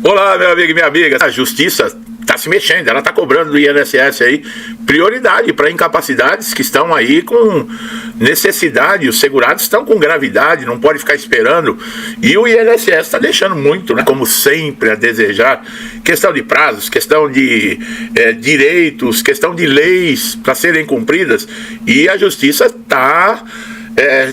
Olá, meu amigo e minha amiga. A justiça está se mexendo, ela está cobrando do INSS aí prioridade para incapacidades que estão aí com necessidade. Os segurados estão com gravidade, não pode ficar esperando. E o INSS está deixando muito, né, como sempre, a desejar. Questão de prazos, questão de direitos, questão de leis para serem cumpridas. E a justiça está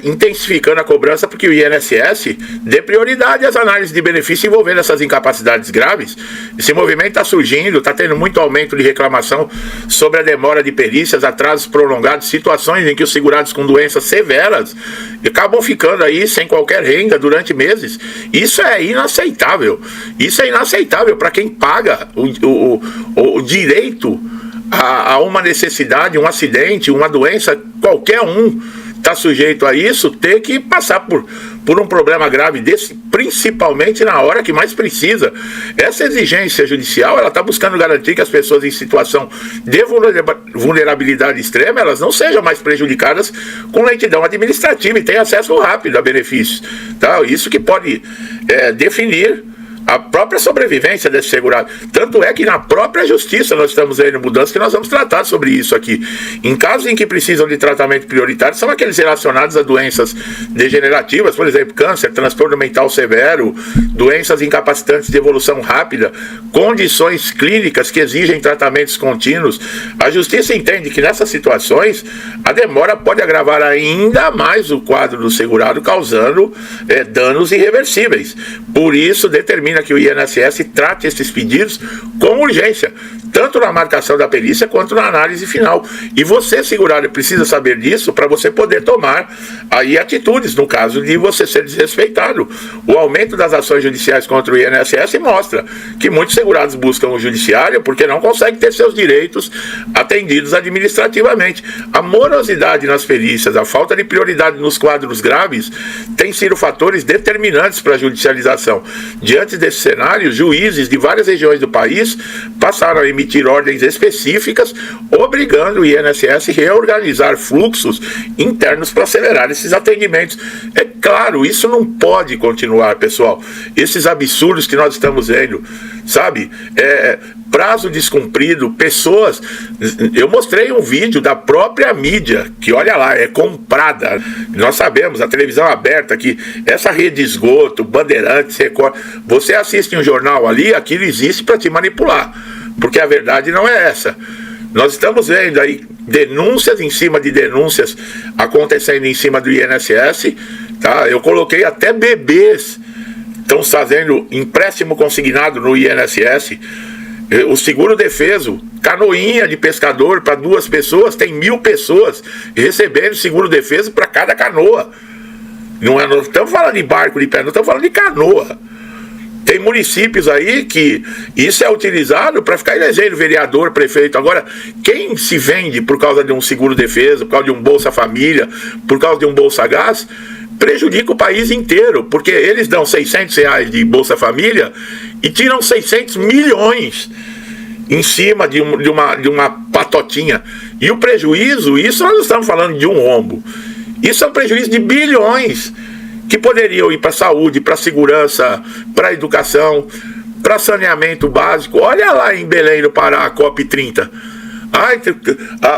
intensificando a cobrança porque o INSS dê prioridade às análises de benefício envolvendo essas incapacidades graves. Esse movimento está surgindo, está tendo muito aumento de reclamação sobre a demora de perícias, atrasos prolongados, situações em que os segurados com doenças severas acabam ficando aí sem qualquer renda durante meses. Isso é inaceitável. Isso é inaceitável para quem paga o direito a uma necessidade, um acidente, uma doença, qualquer um está sujeito a isso, ter que passar por um problema grave desse, principalmente na hora que mais precisa. Essa exigência judicial, ela está buscando garantir que as pessoas em situação de vulnerabilidade extrema, elas não sejam mais prejudicadas com lentidão administrativa e tenham acesso rápido a benefícios. Tá? Isso que pode definir a própria sobrevivência desse segurado. Tanto é que na própria justiça nós estamos vendo mudanças que nós vamos tratar sobre isso aqui. Em casos em que precisam de tratamento prioritário, são aqueles relacionados a doenças degenerativas, por exemplo, câncer, transtorno mental severo, doenças incapacitantes de evolução rápida, condições clínicas que exigem tratamentos contínuos. A justiça entende que nessas situações a demora pode agravar ainda mais o quadro do segurado, causando danos irreversíveis. Por isso, determina que o INSS trate esses pedidos com urgência, tanto na marcação da perícia quanto na análise final. E você, segurado, precisa saber disso para você poder tomar aí atitudes no caso de você ser desrespeitado. O aumento das ações judiciais contra o INSS mostra que muitos segurados buscam o judiciário porque não conseguem ter seus direitos atendidos administrativamente. A morosidade nas perícias, a falta de prioridade nos quadros graves têm sido fatores determinantes para a judicialização. Diante desse cenário, juízes de várias regiões do país passaram a emitir ordens específicas, obrigando o INSS a reorganizar fluxos internos para acelerar esses atendimentos. É claro, isso não pode continuar, pessoal. Esses absurdos que nós estamos vendo, sabe? Prazo descumprido, pessoas... Eu mostrei um vídeo da própria mídia, que olha lá, é comprada. Nós sabemos, a televisão aberta aqui, essa rede de esgoto, Bandeirantes, Record, você assiste um jornal ali, aquilo existe para te manipular, porque a verdade não é essa. Nós estamos vendo aí denúncias em cima de denúncias acontecendo em cima do INSS, tá? Eu coloquei até bebês estão fazendo empréstimo consignado no INSS. O seguro defeso, canoinha de pescador para 2 pessoas, tem 1.000 pessoas recebendo seguro defeso para cada canoa. Não estamos falando de barco de pé, não estamos falando de canoa. Tem municípios aí que isso é utilizado para ficar elegendo vereador, prefeito. Agora, quem se vende por causa de um seguro defesa, por causa de um Bolsa Família, por causa de um Bolsa Gás, prejudica o país inteiro, porque eles dão R$600 de Bolsa Família e tiram 600 milhões em cima de uma patotinha. E o prejuízo, isso nós não estamos falando de um rombo. Isso é um prejuízo de bilhões que poderiam ir para a saúde, para a segurança, para a educação, para saneamento básico. Olha lá em Belém do Pará, a COP30.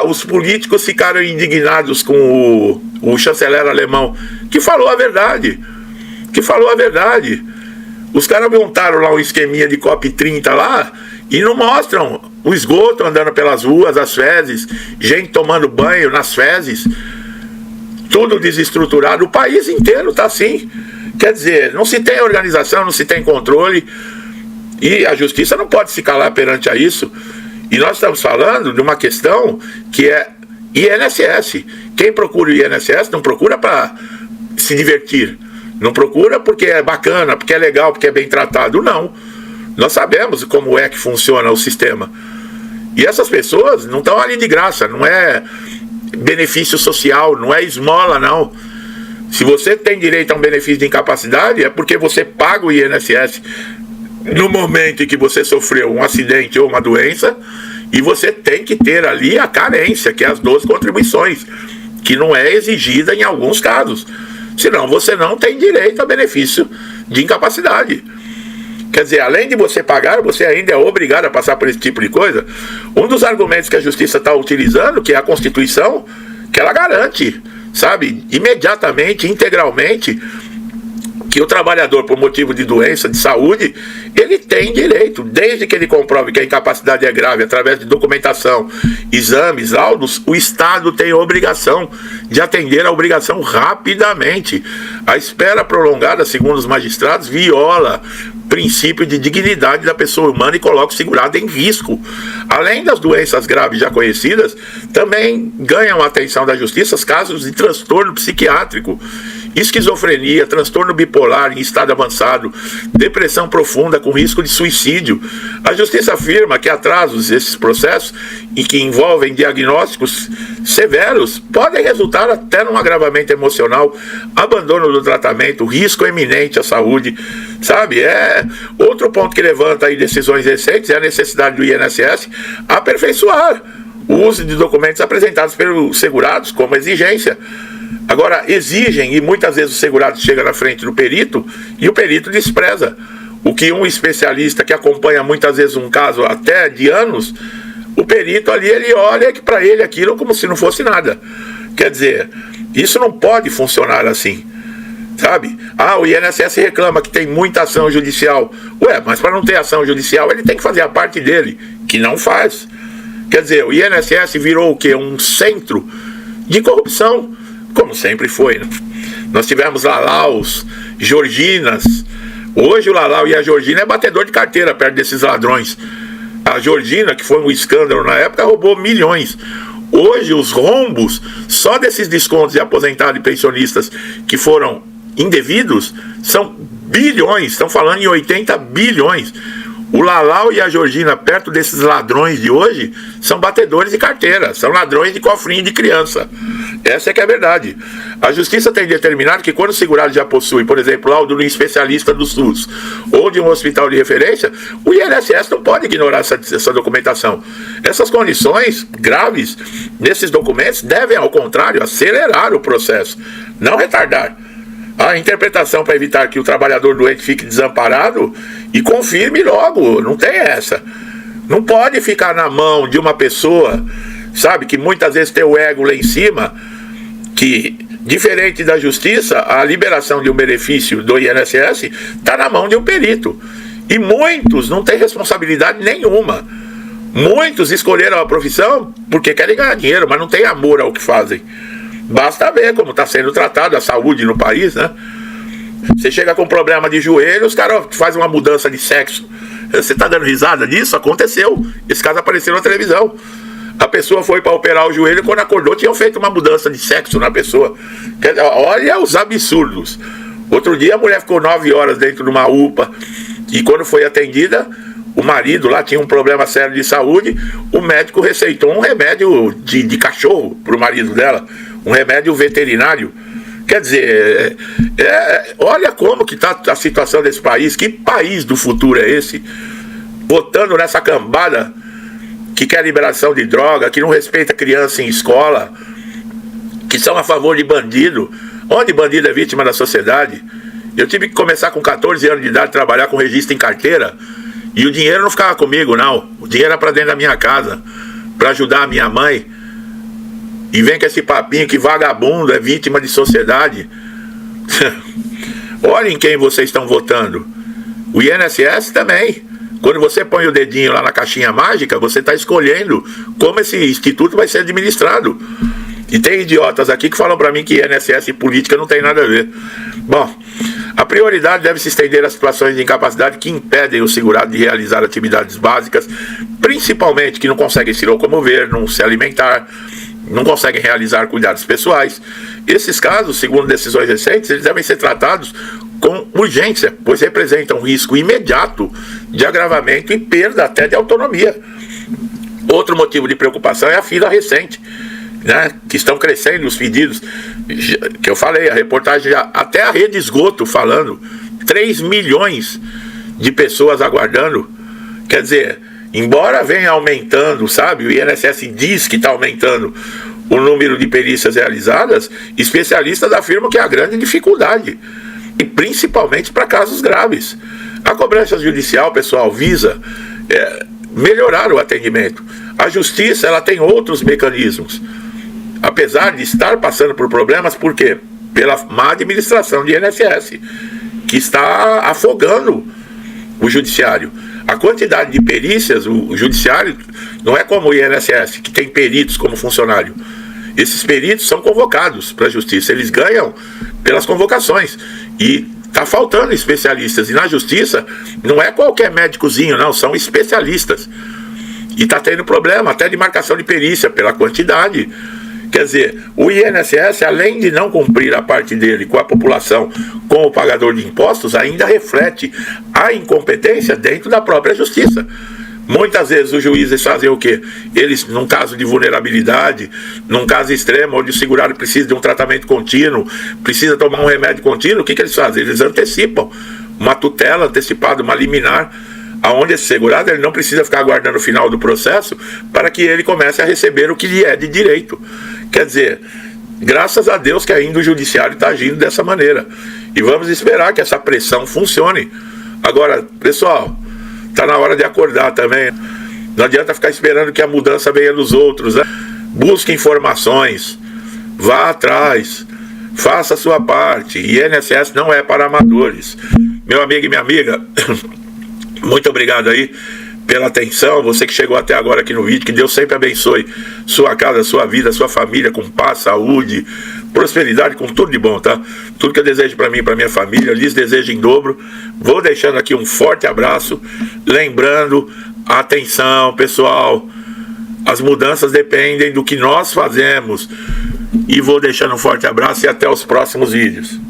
Os políticos ficaram indignados com o chanceler alemão, que falou a verdade. Os caras montaram lá um esqueminha de COP30 lá e não mostram o esgoto andando pelas ruas, as fezes, gente tomando banho nas fezes, tudo desestruturado. O país inteiro está assim. Quer dizer, não se tem organização, não se tem controle, e a justiça não pode se calar perante a isso. E nós estamos falando de uma questão que é INSS. Quem procura o INSS não procura para se divertir, não procura porque é bacana, porque é legal, porque é bem tratado. Não. Nós sabemos como é que funciona o sistema. E essas pessoas não estão ali de graça, não é benefício social, não é esmola, não. Se você tem direito a um benefício de incapacidade, é porque você paga o INSS no momento em que você sofreu um acidente ou uma doença, e você tem que ter ali a carência, que é as 12 contribuições, que não é exigida em alguns casos. Senão você não tem direito a benefício de incapacidade. Quer dizer, além de você pagar, você ainda é obrigado a passar por esse tipo de coisa. Um dos argumentos que a justiça está utilizando, que é a Constituição, que ela garante, sabe, imediatamente, integralmente, que o trabalhador, por motivo de doença, de saúde, ele tem direito, desde que ele comprove que a incapacidade é grave, através de documentação, exames, laudos, o Estado tem a obrigação de atender a obrigação rapidamente. A espera prolongada, segundo os magistrados, viola o princípio de dignidade da pessoa humana e coloca o segurado em risco. Além das doenças graves já conhecidas, também ganham a atenção da justiça os casos de transtorno psiquiátrico, esquizofrenia, transtorno bipolar em estado avançado, depressão profunda com risco de suicídio. A justiça afirma que atrasos desses processos e que envolvem diagnósticos severos podem resultar até num agravamento emocional, abandono do tratamento, risco eminente à saúde, sabe? Outro ponto que levanta aí decisões recentes é a necessidade do INSS aperfeiçoar o uso de documentos apresentados pelos segurados como exigência. Agora, exigem, e muitas vezes o segurado chega na frente do perito, e o perito despreza. O que um especialista que acompanha muitas vezes um caso até de anos, o perito ali, ele olha para ele aquilo como se não fosse nada. Quer dizer, isso não pode funcionar assim, sabe? O INSS reclama que tem muita ação judicial. Mas para não ter ação judicial, ele tem que fazer a parte dele, que não faz. Quer dizer, o INSS virou o quê? Um centro de corrupção, como sempre foi, né? Nós tivemos Lalaus, Georginas. Hoje o Lalau e a Georgina é batedor de carteira perto desses ladrões. A Georgina, que foi um escândalo na época, roubou milhões. Hoje os rombos, só desses descontos de aposentados e pensionistas que foram indevidos, são bilhões. Estão falando em 80 bilhões. O Lalau e a Georgina, perto desses ladrões de hoje, são batedores de carteira, são ladrões de cofrinho de criança. Essa é que é a verdade. A justiça tem determinado que quando o segurado já possui, por exemplo, laudo de um especialista do SUS ou de um hospital de referência, o INSS não pode ignorar essa documentação. Essas condições graves nesses documentos devem, ao contrário, acelerar o processo, não retardar. A interpretação para evitar que o trabalhador doente fique desamparado e confirme logo, não tem essa. Não pode ficar na mão de uma pessoa, sabe, que muitas vezes tem o ego lá em cima, que, diferente da justiça, a liberação de um benefício do INSS está na mão de um perito. E muitos não têm responsabilidade nenhuma. Muitos escolheram a profissão porque querem ganhar dinheiro, mas não têm amor ao que fazem. Basta ver como está sendo tratada a saúde no país, né? Você chega com problema de joelho, os caras fazem uma mudança de sexo. Você está dando risada disso? Aconteceu. Esse caso apareceu na televisão. A pessoa foi para operar o joelho e quando acordou tinham feito uma mudança de sexo na pessoa. Olha os absurdos. Outro dia a mulher ficou 9 horas dentro de uma UPA e quando foi atendida, o marido lá tinha um problema sério de saúde, o médico receitou um remédio de cachorro para o marido dela, um remédio veterinário. Quer dizer, olha como que está a situação desse país. Que país do futuro é esse? Votando nessa cambada que quer liberação de droga, que não respeita criança em escola, que são a favor de bandido. Onde bandido é vítima da sociedade? Eu tive que começar com 14 anos de idade a trabalhar com registro em carteira e o dinheiro não ficava comigo, não. O dinheiro era para dentro da minha casa, para ajudar a minha mãe. E vem com esse papinho que vagabundo é vítima de sociedade. Olhem quem vocês estão votando. O INSS também. Quando você põe o dedinho lá na caixinha mágica, você está escolhendo como esse instituto vai ser administrado. E tem idiotas aqui que falam para mim que INSS e política não tem nada a ver. Bom, a prioridade deve se estender às situações de incapacidade que impedem o segurado de realizar atividades básicas, principalmente que não conseguem se locomover, não se alimentar, não conseguem realizar cuidados pessoais. Esses casos, segundo decisões recentes, eles devem ser tratados com urgência, pois representam um risco imediato de agravamento e perda até de autonomia. Outro motivo de preocupação é a fila recente, né, que estão crescendo os pedidos, que eu falei, a reportagem, até a rede esgoto falando, 3 milhões de pessoas aguardando. Quer dizer, embora venha aumentando, sabe, o INSS diz que está aumentando o número de perícias realizadas, especialistas afirmam que é a grande dificuldade, e principalmente para casos graves. A cobrança judicial, pessoal, visa melhorar o atendimento. A justiça, ela tem outros mecanismos, apesar de estar passando por problemas. Por quê? Pela má administração de INSS, que está afogando o judiciário. A quantidade de perícias, o judiciário não é como o INSS, que tem peritos como funcionário. Esses peritos são convocados para a justiça, eles ganham pelas convocações, e está faltando especialistas. E na justiça não é qualquer médicozinho, não, são especialistas. E está tendo problema até de marcação de perícia pela quantidade. Quer dizer, o INSS, além de não cumprir a parte dele com a população, com o pagador de impostos, ainda reflete a incompetência dentro da própria justiça. Muitas vezes os juízes fazem o quê? Eles, num caso de vulnerabilidade, num caso extremo, onde o segurado precisa de um tratamento contínuo, precisa tomar um remédio contínuo, o que eles fazem? Eles antecipam uma tutela antecipada, uma liminar, aonde esse segurado ele não precisa ficar aguardando o final do processo para que ele comece a receber o que lhe é de direito. Quer dizer, graças a Deus que ainda o judiciário está agindo dessa maneira. E vamos esperar que essa pressão funcione. Agora, pessoal, está na hora de acordar também. Não adianta ficar esperando que a mudança venha dos outros, né? Busque informações, vá atrás, faça a sua parte. INSS não é para amadores. Meu amigo e minha amiga, muito obrigado aí pela atenção, você que chegou até agora aqui no vídeo. Que Deus sempre abençoe sua casa, sua vida, sua família, com paz, saúde, prosperidade, com tudo de bom, tá? Tudo que eu desejo para mim e para minha família, lhes desejo em dobro. Vou deixando aqui um forte abraço, lembrando, atenção pessoal, as mudanças dependem do que nós fazemos. E vou deixando um forte abraço e até os próximos vídeos.